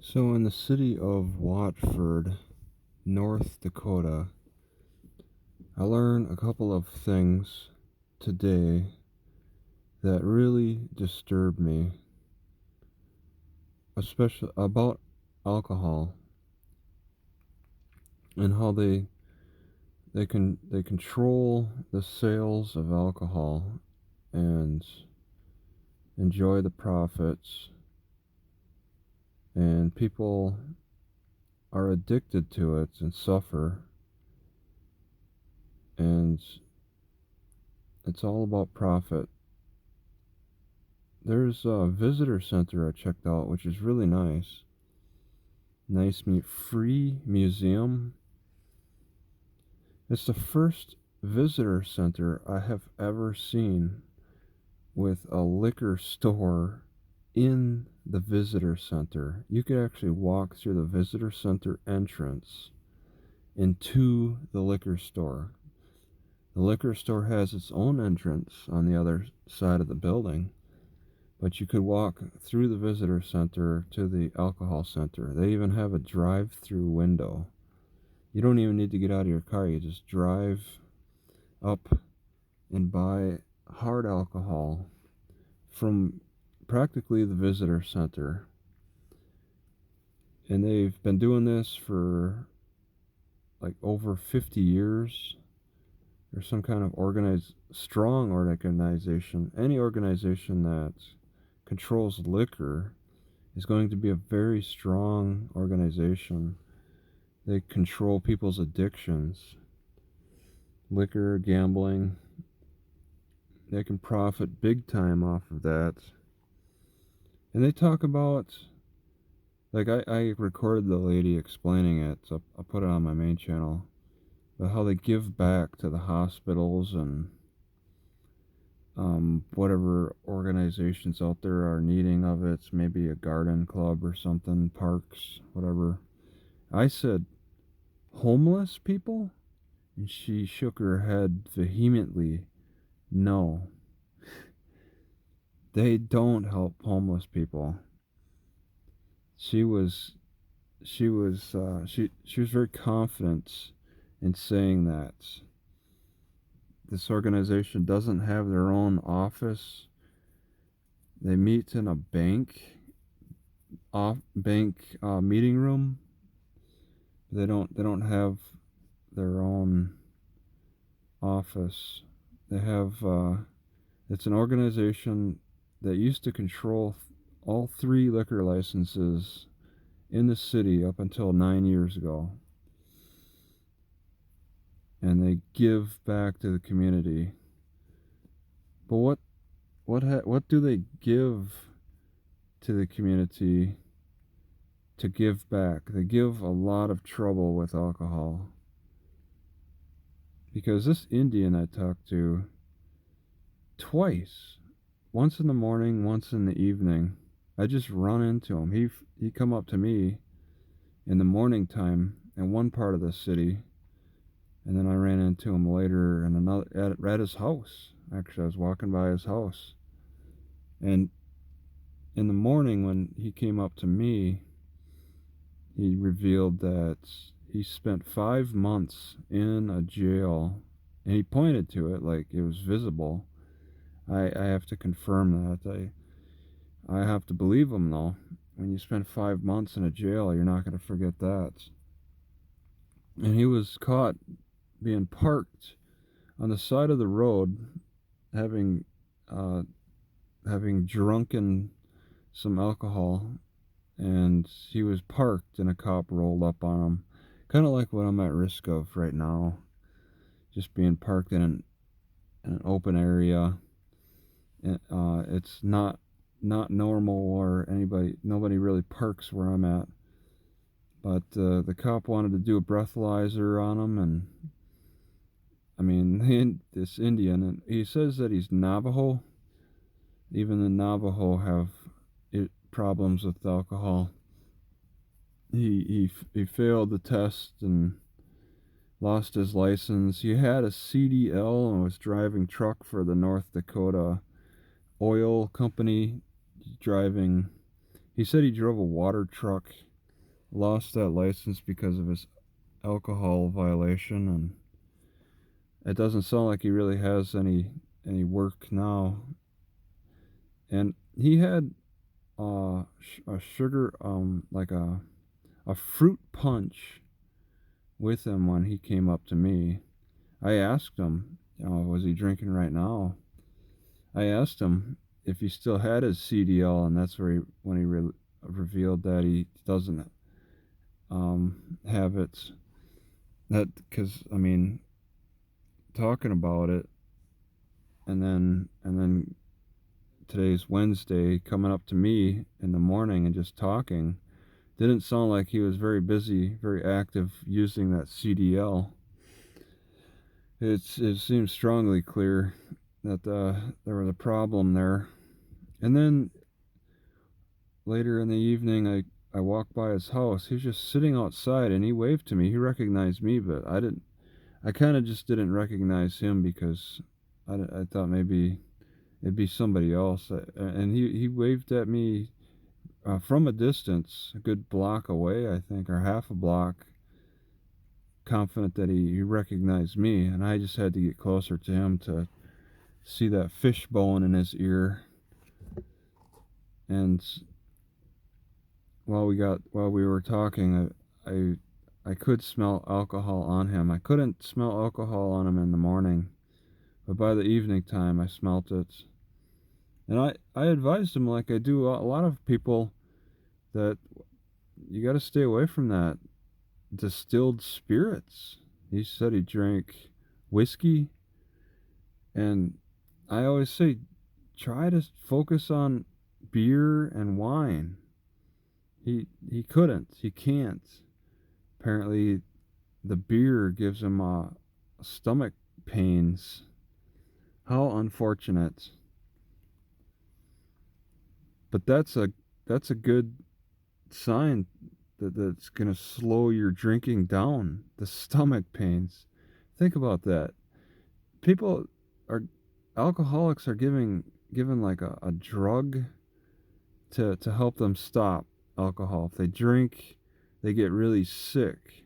So, in the city of Watford, North Dakota, I learned a couple of things today that really disturbed me, especially about alcohol and how they control the sales of alcohol and enjoy the profits, and people are addicted to it and suffer, and it's all about profit. There's a visitor center I checked out, which is really nice. Free museum. It's the first visitor center I have ever seen with a liquor store in the visitor center. You could actually walk through the visitor center entrance into the liquor store. The liquor store has its own entrance on the other side of the building, but you could walk through the visitor center to the alcohol center. They even have a drive-through window. You don't even need to get out of your car. You just drive up and buy hard alcohol from practically the visitor center. And they've been doing this for like over 50 years. There's some kind of strong organization. Any organization that controls liquor is going to be a very strong organization. They control people's addictions, liquor, gambling. They can profit big time off of that. And they talk about, like, I recorded the lady explaining it, so I'll put it on my main channel, but how they give back to the hospitals and whatever organizations out there are needing of it, maybe a garden club or something, parks, whatever. I said, homeless people? And she shook her head vehemently. No. They don't help homeless people. She was very confident in saying that this organization doesn't have their own office. They meet in a bank meeting room. They don't have their own office. They have it's an organization that used to control all 3 liquor licenses in the city up until 9 years ago. And they give back to the community. But what do they give to the community to give back? They give a lot of trouble with alcohol. Because this Indian I talked to twice, once in the morning, once in the evening, I just run into him. He come up to me in the morning time in one part of the city, and then I ran into him later in another at his house. Actually, I was walking by his house, and in the morning when he came up to me, he revealed that he spent 5 months in a jail, and he pointed to it like it was visible. I have to confirm that. I have to believe him, though. When you spend 5 months in a jail, you're not going to forget that. And he was caught being parked on the side of the road, having drunken some alcohol, and he was parked and a cop rolled up on him. Kind of like what I'm at risk of right now, just being parked in an open area. It's not normal, or nobody really parks where I'm at. But the cop wanted to do a breathalyzer on him, and I mean, this Indian, and he says that he's Navajo. Even the Navajo have problems with alcohol. He failed the test and lost his license. He had a CDL and was driving truck for the North Dakota oil company. He said he drove a water truck lost that license because of his alcohol violation, and it doesn't sound like he really has any work now. And he had a sugar like a fruit punch with him when he came up to me. I asked him, was he drinking right now? I asked him if he still had his CDL, and that's where when he revealed that he doesn't have it. That because I mean, talking about it, and then today's Wednesday, coming up to me in the morning and just talking, didn't sound like he was very busy, very active using that CDL. It seems strongly clear that there was a problem there. And then later in the evening, I walked by his house. He was just sitting outside, and he waved to me. He recognized me, but I didn't. I kind of just didn't recognize him because I thought maybe it'd be somebody else. And he waved at me from a distance, a good block away, I think, or half a block, confident that he recognized me. And I just had to get closer to him to see that fishbone in his ear. And while we were talking, I could smell alcohol on him. I couldn't smell alcohol on him in the morning, but by the evening time I smelt it. And I advised him, like I do a lot of people, that you got to stay away from that distilled spirits. He said he drank whiskey, and I always say try to focus on beer and wine. He couldn't. He can't. Apparently, the beer gives him stomach pains. How unfortunate. But that's a good sign that's going to slow your drinking down. The stomach pains. Think about that. People are alcoholics are given like a drug to help them stop alcohol. If they drink, they get really sick.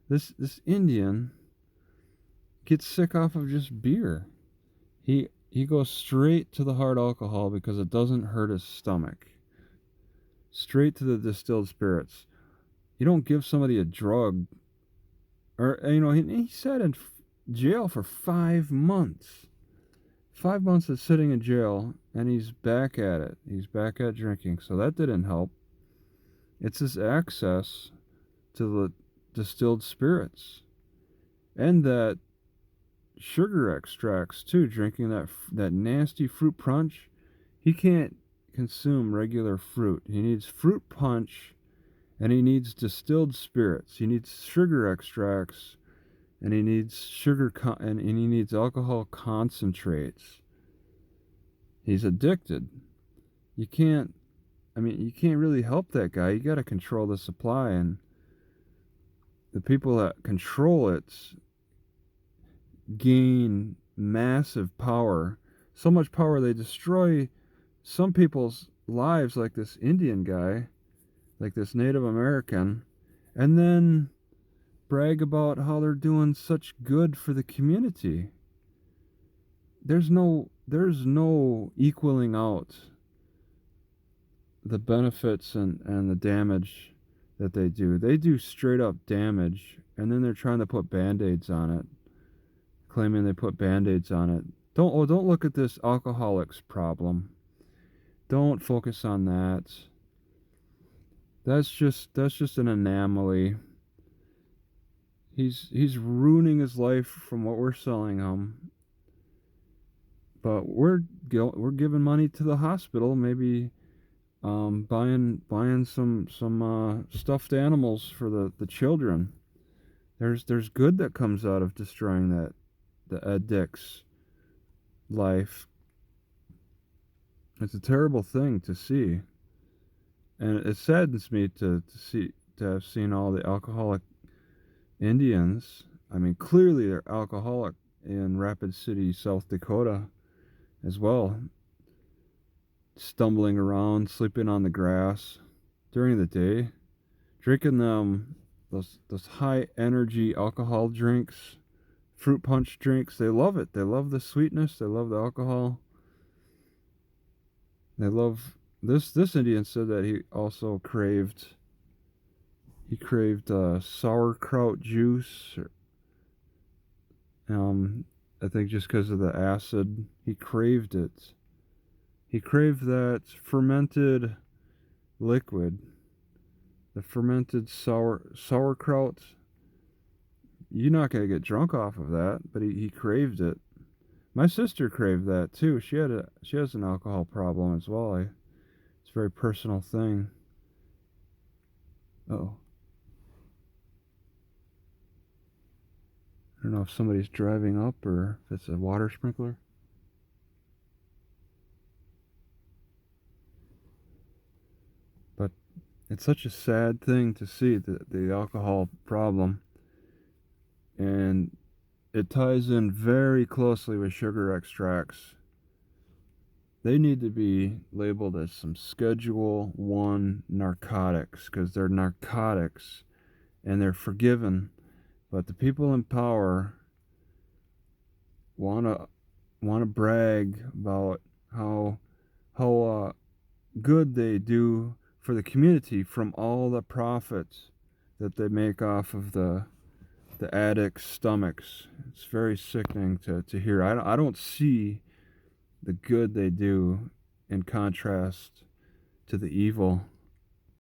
This Indian gets sick off of just beer. He goes straight to the hard alcohol because it doesn't hurt his stomach. Straight to the distilled spirits. You don't give somebody a drug, or he sat in jail for 5 months. 5 months of sitting in jail, and he's back at it. He's back at drinking, so that didn't help. It's his access to the distilled spirits, and that sugar extracts too. Drinking that nasty fruit punch, he can't consume regular fruit. He needs fruit punch, and he needs distilled spirits. He needs sugar extracts, and he needs and he needs alcohol concentrates. He's addicted. You can't really help that guy. You got to control the supply, and the people that control it gain massive power. So much power they destroy some people's lives, like this Indian guy, like this Native American, and then brag about how they're doing such good for the community. There's no equaling out the benefits and the damage that they do. They do straight up damage, and then they're trying to put band-aids on it, claiming they put band-aids on it. Don't look at this alcoholics problem. Don't focus on that. That's just an anomaly. He's ruining his life from what we're selling him. But we're giving money to the hospital, maybe buying some stuffed animals for the children. There's good that comes out of destroying the addict's life. It's a terrible thing to see, and it saddens me to have seen all the alcoholic Indians. I mean, clearly they're alcoholic in Rapid City, South Dakota, as well, stumbling around, sleeping on the grass during the day, drinking those high energy alcohol drinks, fruit punch drinks. They love it. They love the sweetness. They love the alcohol. They love this Indian said that he also craved sauerkraut juice. I think just because of the acid, he craved it. He craved that fermented liquid, the fermented sauerkraut. You're not gonna get drunk off of that, but he craved it. My sister craved that too. She has an alcohol problem as well. It's a very personal thing. Oh, I don't know if somebody's driving up or if it's a water sprinkler. But it's such a sad thing to see the alcohol problem, and it ties in very closely with sugar extracts. They need to be labeled as some Schedule 1 narcotics because they're narcotics and they're forgiven. But the people in power wanna brag about how good they do for the community from all the profits that they make off of the addicts' stomachs. It's very sickening to hear. I don't see the good they do in contrast to the evil.